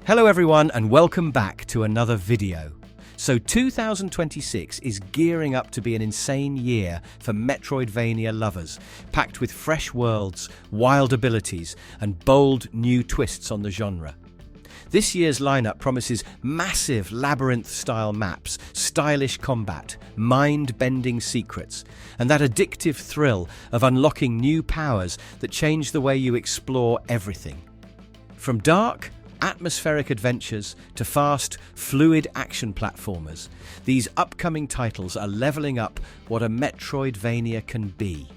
Hello everyone and welcome back to another video. So 2026 is gearing up to be an insane year for Metroidvania lovers, packed with fresh worlds, wild abilities and bold new twists on the genre. This year's lineup promises massive labyrinth-style maps, stylish combat, mind-bending secrets, and that addictive thrill of unlocking new powers that change the way you explore everything. From dark, atmospheric adventures to fast, fluid action platformers, these upcoming titles are leveling up what a Metroidvania can be.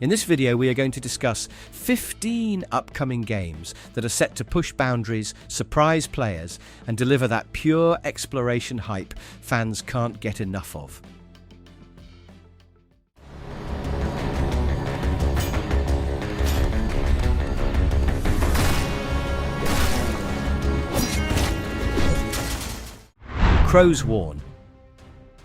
In this video, we are going to discuss 15 upcoming games that are set to push boundaries, surprise players, and deliver that pure exploration hype fans can't get enough of. Crowsworn.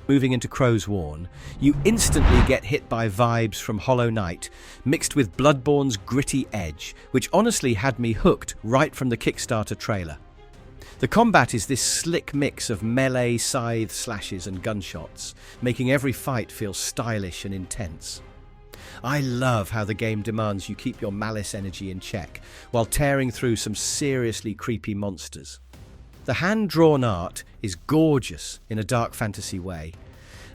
Moving into Crowsworn, you instantly get hit by vibes from Hollow Knight, mixed with Bloodborne's gritty edge, which honestly had me hooked right from the Kickstarter trailer. The combat is this slick mix of melee, scythe slashes and gunshots, making every fight feel stylish and intense. I love how the game demands you keep your malice energy in check, while tearing through some seriously creepy monsters. The hand-drawn art is gorgeous in a dark fantasy way,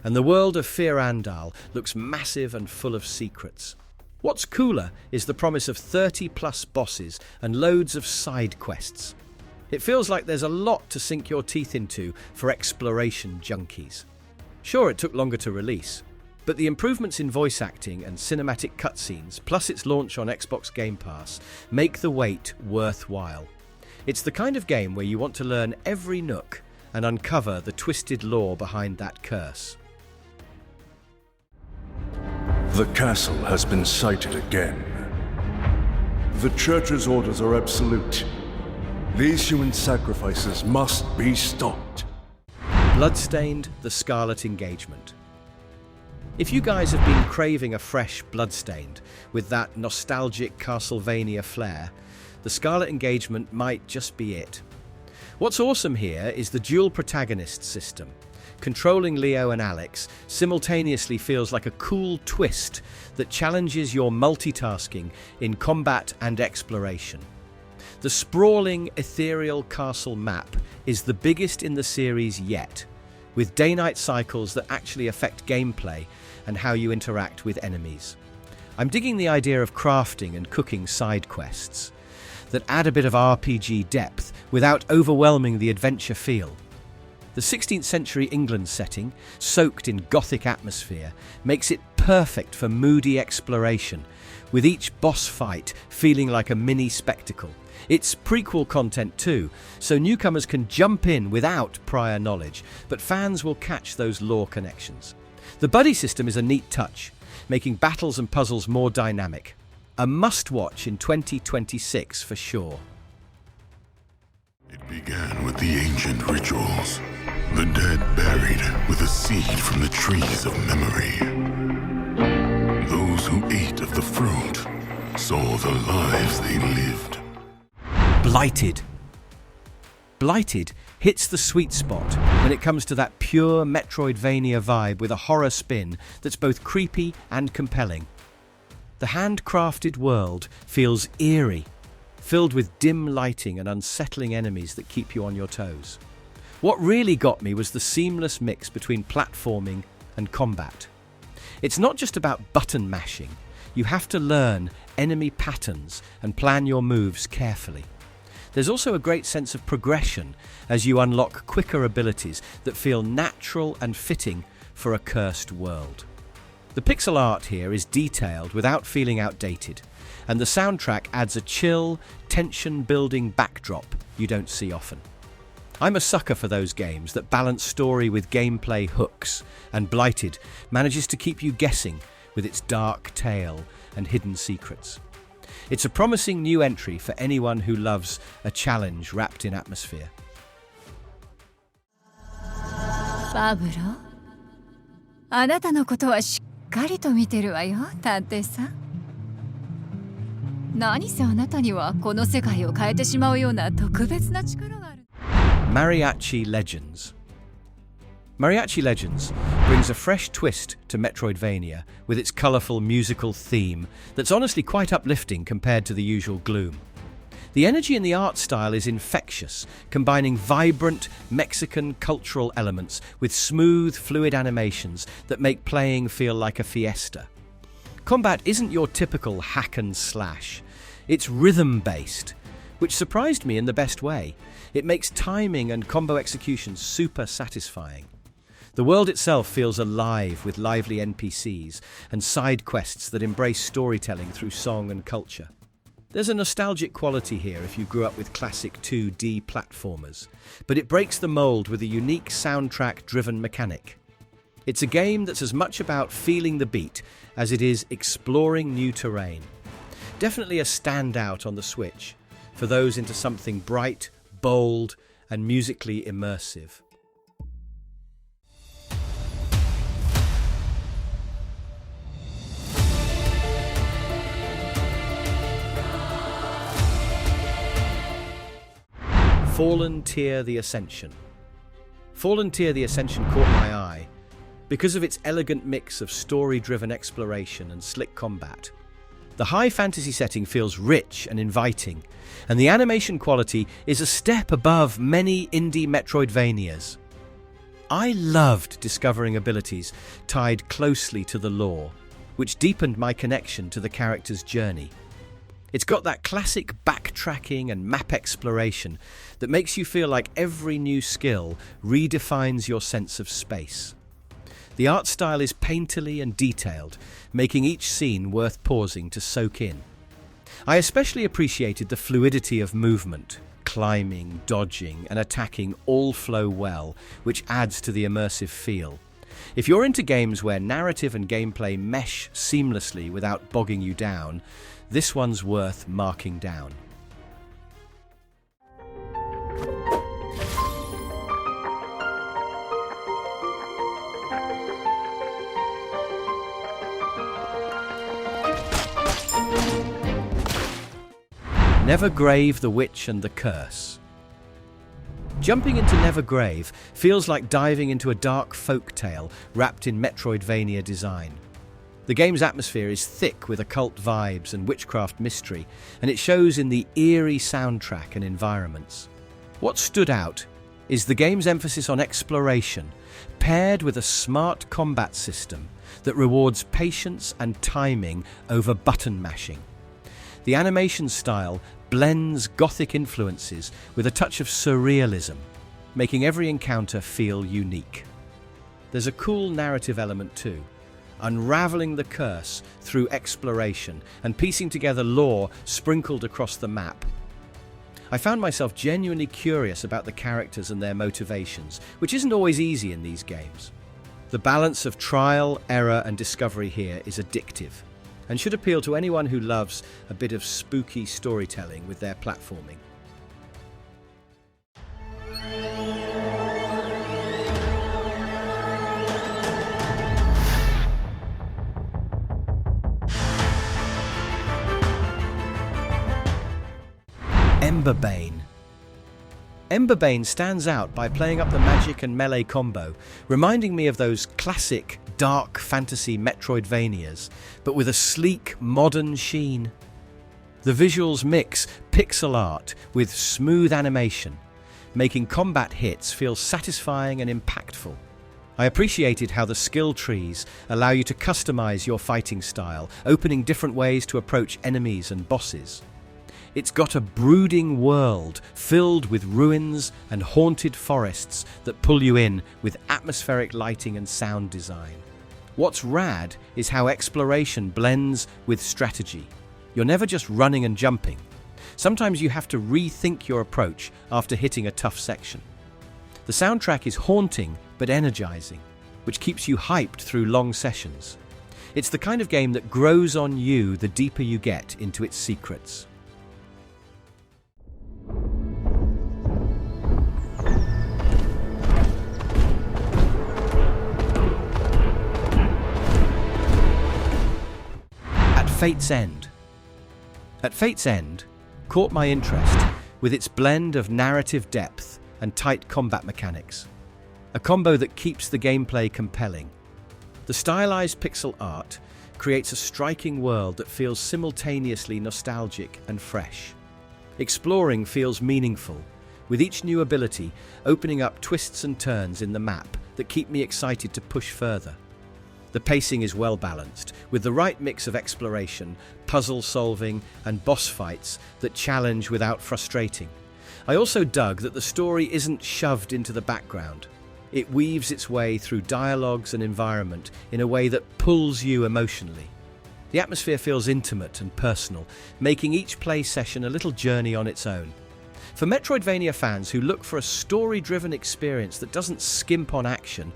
and the world of Fear Andal looks massive and full of secrets. What's cooler is the promise of 30+ bosses and loads of side quests. It feels like there's a lot to sink your teeth into for exploration junkies. Sure, it took longer to release, but the improvements in voice acting and cinematic cutscenes, plus its launch on Xbox Game Pass, make the wait worthwhile. It's the kind of game where you want to learn every nook and uncover the twisted lore behind that curse. The castle has been sighted again. The Church's orders are absolute. These human sacrifices must be stopped. Bloodstained, the Scarlet Engagement. If you guys have been craving a fresh Bloodstained with that nostalgic Castlevania flair, the Scarlet Engagement might just be it. What's awesome here is the dual protagonist system. Controlling Leo and Alex simultaneously feels like a cool twist that challenges your multitasking in combat and exploration. The sprawling, ethereal castle map is the biggest in the series yet, with day-night cycles that actually affect gameplay and how you interact with enemies. I'm digging the idea of crafting and cooking side quests that add a bit of RPG depth without overwhelming the adventure feel. The 16th century England setting, soaked in Gothic atmosphere, makes it perfect for moody exploration, with each boss fight feeling like a mini spectacle. It's prequel content too, so newcomers can jump in without prior knowledge, but fans will catch those lore connections. The buddy system is a neat touch, making battles and puzzles more dynamic. A must-watch in 2026 for sure. It began with the ancient rituals. The dead buried with a seed from the trees of memory. Those who ate of the fruit saw the lives they lived. Blighted. Blighted hits the sweet spot when it comes to that pure Metroidvania vibe with a horror spin that's both creepy and compelling. The handcrafted world feels eerie, filled with dim lighting and unsettling enemies that keep you on your toes. What really got me was the seamless mix between platforming and combat. It's not just about button mashing. You have to learn enemy patterns and plan your moves carefully. There's also a great sense of progression as you unlock quicker abilities that feel natural and fitting for a cursed world. The pixel art here is detailed without feeling outdated, and the soundtrack adds a chill, tension-building backdrop you don't see often. I'm a sucker for those games that balance story with gameplay hooks, and Blighted manages to keep you guessing with its dark tale and hidden secrets. It's a promising new entry for anyone who loves a challenge wrapped in atmosphere. Pablo? あなたのことはしっかりと見てるわよ、探偵さん。何せあなたにはこの世界を変えてしまうような特別な力がある。Mariachi Legends. Mariachi Legends brings a fresh twist to Metroidvania with its colourful musical theme that's honestly quite uplifting compared to the usual gloom. The energy in the art style is infectious, combining vibrant Mexican cultural elements with smooth, fluid animations that make playing feel like a fiesta. Combat isn't your typical hack and slash. It's rhythm-based, which surprised me in the best way. It makes timing and combo execution super satisfying. The world itself feels alive with lively NPCs and side quests that embrace storytelling through song and culture. There's a nostalgic quality here if you grew up with classic 2D platformers, but it breaks the mold with a unique soundtrack-driven mechanic. It's a game that's as much about feeling the beat as it is exploring new terrain. Definitely a standout on the Switch for those into something bright, bold, and musically immersive. Fallen Tier the Ascension. Fallen Tier the Ascension caught my eye because of its elegant mix of story-driven exploration and slick combat. The high fantasy setting feels rich and inviting, and the animation quality is a step above many indie Metroidvanias. I loved discovering abilities tied closely to the lore, which deepened my connection to the character's journey. It's got that classic backtracking and map exploration that makes you feel like every new skill redefines your sense of space. The art style is painterly and detailed, making each scene worth pausing to soak in. I especially appreciated the fluidity of movement. Climbing, dodging, and attacking all flow well, which adds to the immersive feel. If you're into games where narrative and gameplay mesh seamlessly without bogging you down, this one's worth marking down. Nevergrave, the Witch and the Curse. Jumping into Nevergrave feels like diving into a dark folk tale wrapped in Metroidvania design. The game's atmosphere is thick with occult vibes and witchcraft mystery, and it shows in the eerie soundtrack and environments. What stood out is the game's emphasis on exploration, paired with a smart combat system that rewards patience and timing over button mashing. The animation style blends gothic influences with a touch of surrealism, making every encounter feel unique. There's a cool narrative element too, unraveling the curse through exploration and piecing together lore sprinkled across the map. I found myself genuinely curious about the characters and their motivations, which isn't always easy in these games. The balance of trial, error, and discovery here is addictive, and should appeal to anyone who loves a bit of spooky storytelling with their platforming. Emberbane. Emberbane stands out by playing up the magic and melee combo, reminding me of those classic dark fantasy Metroidvanias, but with a sleek, modern sheen. The visuals mix pixel art with smooth animation, making combat hits feel satisfying and impactful. I appreciated how the skill trees allow you to customize your fighting style, opening different ways to approach enemies and bosses. It's got a brooding world filled with ruins and haunted forests that pull you in with atmospheric lighting and sound design. What's rad is how exploration blends with strategy. You're never just running and jumping. Sometimes you have to rethink your approach after hitting a tough section. The soundtrack is haunting but energizing, which keeps you hyped through long sessions. It's the kind of game that grows on you the deeper you get into its secrets. Fate's End. At Fate's End caught my interest with its blend of narrative depth and tight combat mechanics. A combo that keeps the gameplay compelling. The stylized pixel art creates a striking world that feels simultaneously nostalgic and fresh. Exploring feels meaningful, with each new ability opening up twists and turns in the map that keep me excited to push further. The pacing is well balanced, with the right mix of exploration, puzzle solving, and boss fights that challenge without frustrating. I also dug that the story isn't shoved into the background. It weaves its way through dialogues and environment in a way that pulls you emotionally. The atmosphere feels intimate and personal, making each play session a little journey on its own. For Metroidvania fans who look for a story-driven experience that doesn't skimp on action,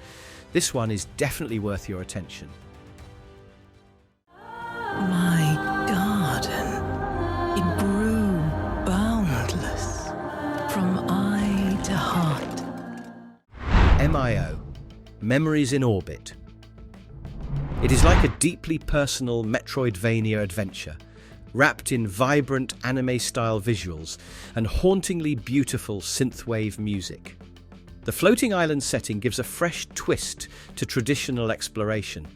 this one is definitely worth your attention. My garden, it grew boundless, from eye to heart. MIO, Memories in Orbit. It is like a deeply personal Metroidvania adventure, wrapped in vibrant anime-style visuals and hauntingly beautiful synthwave music. The floating island setting gives a fresh twist to traditional exploration,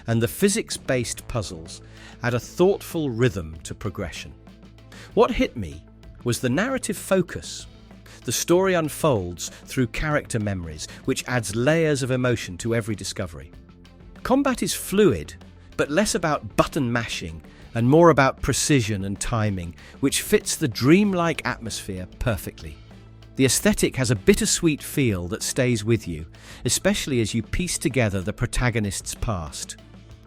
and the physics-based puzzles add a thoughtful rhythm to progression. What hit me was the narrative focus. The story unfolds through character memories, which adds layers of emotion to every discovery. Combat is fluid, but less about button mashing and more about precision and timing, which fits the dreamlike atmosphere perfectly. The aesthetic has a bittersweet feel that stays with you, especially as you piece together the protagonist's past.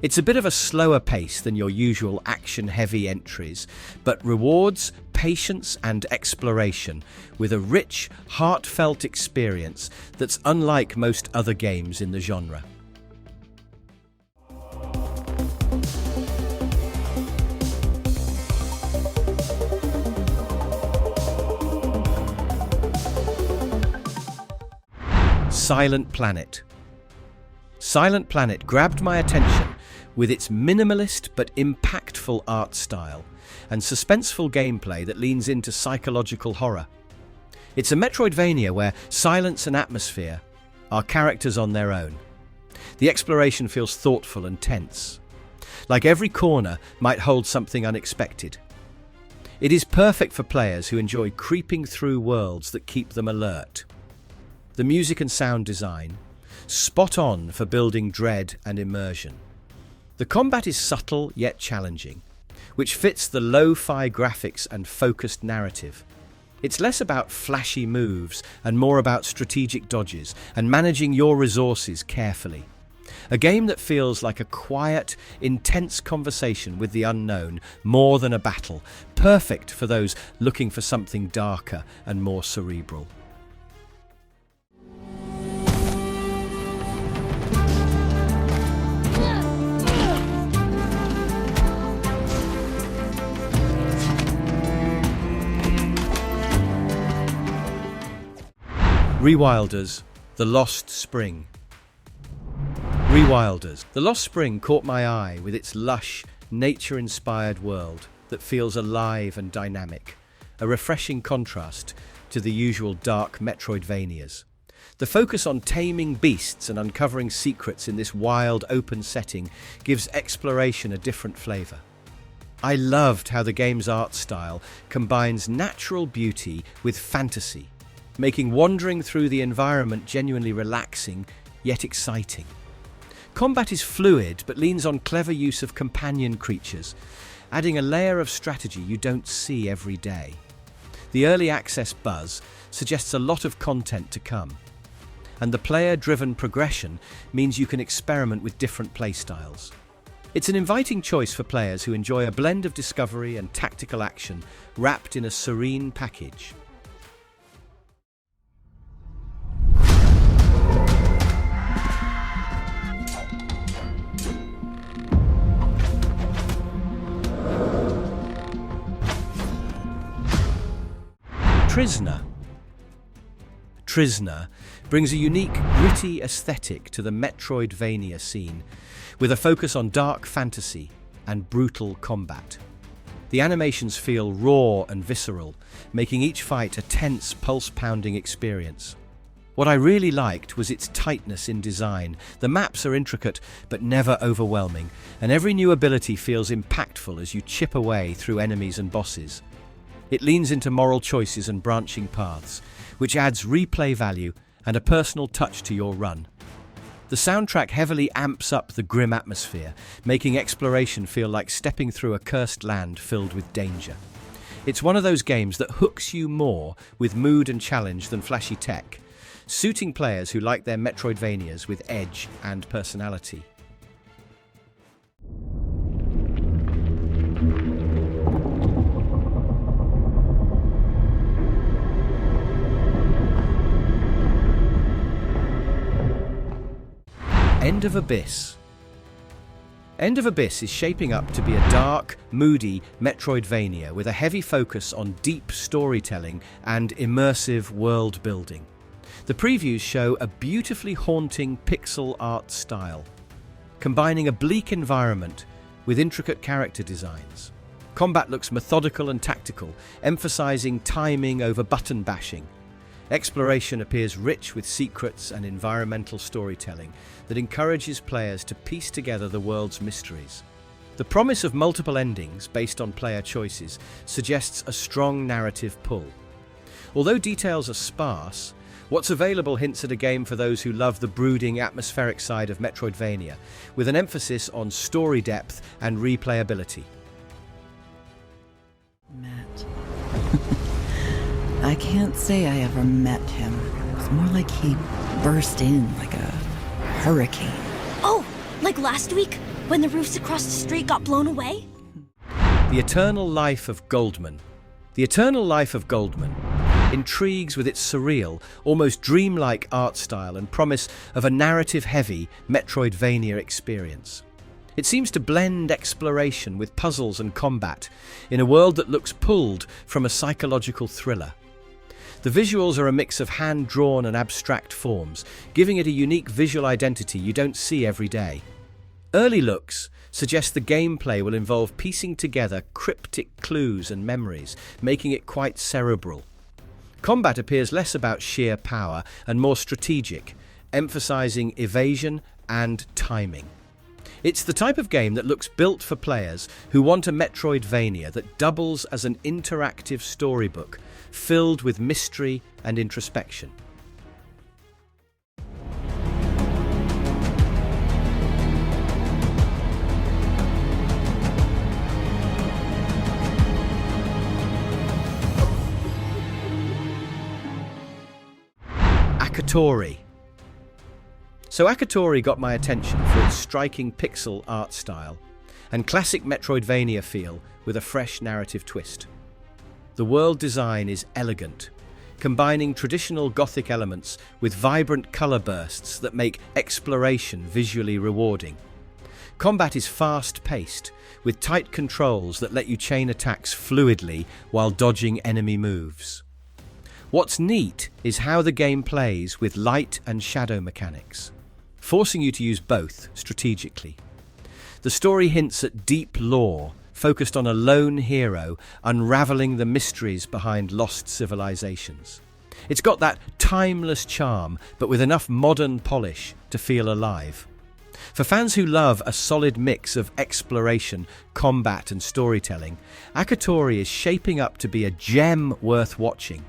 It's a bit of a slower pace than your usual action-heavy entries, but rewards patience and exploration with a rich, heartfelt experience that's unlike most other games in the genre. Silent Planet. Silent Planet grabbed my attention with its minimalist but impactful art style and suspenseful gameplay that leans into psychological horror. It's a Metroidvania where silence and atmosphere are characters on their own. The exploration feels thoughtful and tense, like every corner might hold something unexpected. It is perfect for players who enjoy creeping through worlds that keep them alert. The music and sound design, spot on for building dread and immersion. The combat is subtle yet challenging, which fits the lo-fi graphics and focused narrative. It's less about flashy moves and more about strategic dodges and managing your resources carefully. A game that feels like a quiet, intense conversation with the unknown more than a battle, perfect for those looking for something darker and more cerebral. Rewilders, The Lost Spring. Rewilders. The Lost Spring caught my eye with its lush, nature-inspired world that feels alive and dynamic, a refreshing contrast to the usual dark Metroidvanias. The focus on taming beasts and uncovering secrets in this wild, open setting gives exploration a different flavor. I loved how the game's art style combines natural beauty with fantasy, making wandering through the environment genuinely relaxing, yet exciting. Combat is fluid, but leans on clever use of companion creatures, adding a layer of strategy you don't see every day. The early access buzz suggests a lot of content to come, and the player-driven progression means you can experiment with different playstyles. It's an inviting choice for players who enjoy a blend of discovery and tactical action wrapped in a serene package. Trizna. Trizna brings a unique, gritty aesthetic to the Metroidvania scene, with a focus on dark fantasy and brutal combat. The animations feel raw and visceral, making each fight a tense, pulse-pounding experience. What I really liked was its tightness in design. The maps are intricate but never overwhelming, and every new ability feels impactful as you chip away through enemies and bosses. It leans into moral choices and branching paths, which adds replay value and a personal touch to your run. The soundtrack heavily amps up the grim atmosphere, making exploration feel like stepping through a cursed land filled with danger. It's one of those games that hooks you more with mood and challenge than flashy tech, suiting players who like their Metroidvanias with edge and personality. End of Abyss. End of Abyss is shaping up to be a dark, moody Metroidvania with a heavy focus on deep storytelling and immersive world building. The previews show a beautifully haunting pixel art style, combining a bleak environment with intricate character designs. Combat looks methodical and tactical, emphasizing timing over button bashing. Exploration appears rich with secrets and environmental storytelling that encourages players to piece together the world's mysteries. The promise of multiple endings based on player choices suggests a strong narrative pull. Although details are sparse, what's available hints at a game for those who love the brooding, atmospheric side of Metroidvania, with an emphasis on story depth and replayability. Matt. I can't say I ever met him. It's more like he burst in like a hurricane. Oh, like last week, when the roofs across the street got blown away? The Eternal Life of Goldman. The Eternal Life of Goldman intrigues with its surreal, almost dreamlike art style and promise of a narrative-heavy Metroidvania experience. It seems to blend exploration with puzzles and combat in a world that looks pulled from a psychological thriller. The visuals are a mix of hand-drawn and abstract forms, giving it a unique visual identity you don't see every day. Early looks suggest the gameplay will involve piecing together cryptic clues and memories, making it quite cerebral. Combat appears less about sheer power and more strategic, emphasizing evasion and timing. It's the type of game that looks built for players who want a Metroidvania that doubles as an interactive storybook, filled with mystery and introspection. Akatori. So Akatori got my attention for its striking pixel art style and classic Metroidvania feel with a fresh narrative twist. The world design is elegant, combining traditional Gothic elements with vibrant color bursts that make exploration visually rewarding. Combat is fast-paced, with tight controls that let you chain attacks fluidly while dodging enemy moves. What's neat is how the game plays with light and shadow mechanics, forcing you to use both strategically. The story hints at deep lore, focused on a lone hero unraveling the mysteries behind lost civilizations. It's got that timeless charm, but with enough modern polish to feel alive. For fans who love a solid mix of exploration, combat and storytelling, Akatori is shaping up to be a gem worth watching.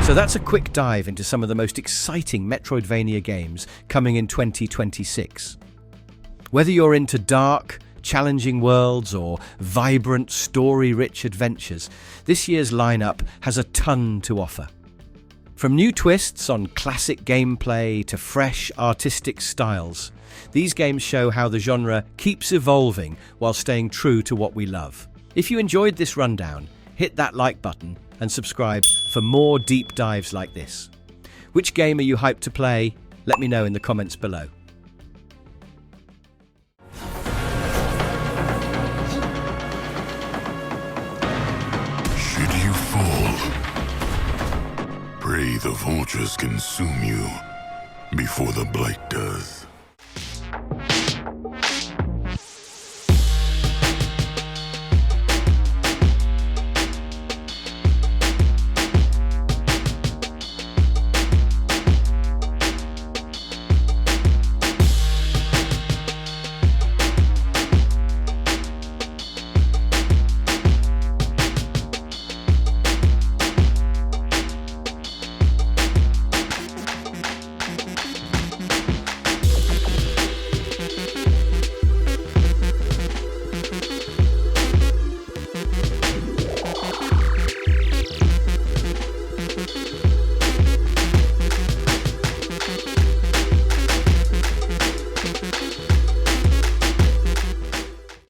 So that's a quick dive into some of the most exciting Metroidvania games coming in 2026. Whether you're into dark, challenging worlds or vibrant, story-rich adventures, this year's lineup has a ton to offer. From new twists on classic gameplay to fresh, artistic styles, these games show how the genre keeps evolving while staying true to what we love. If you enjoyed this rundown, hit that like button and subscribe for more deep dives like this. Which game are you hyped to play? Let me know in the comments below. Should you fall, pray the vultures consume you before the blight does.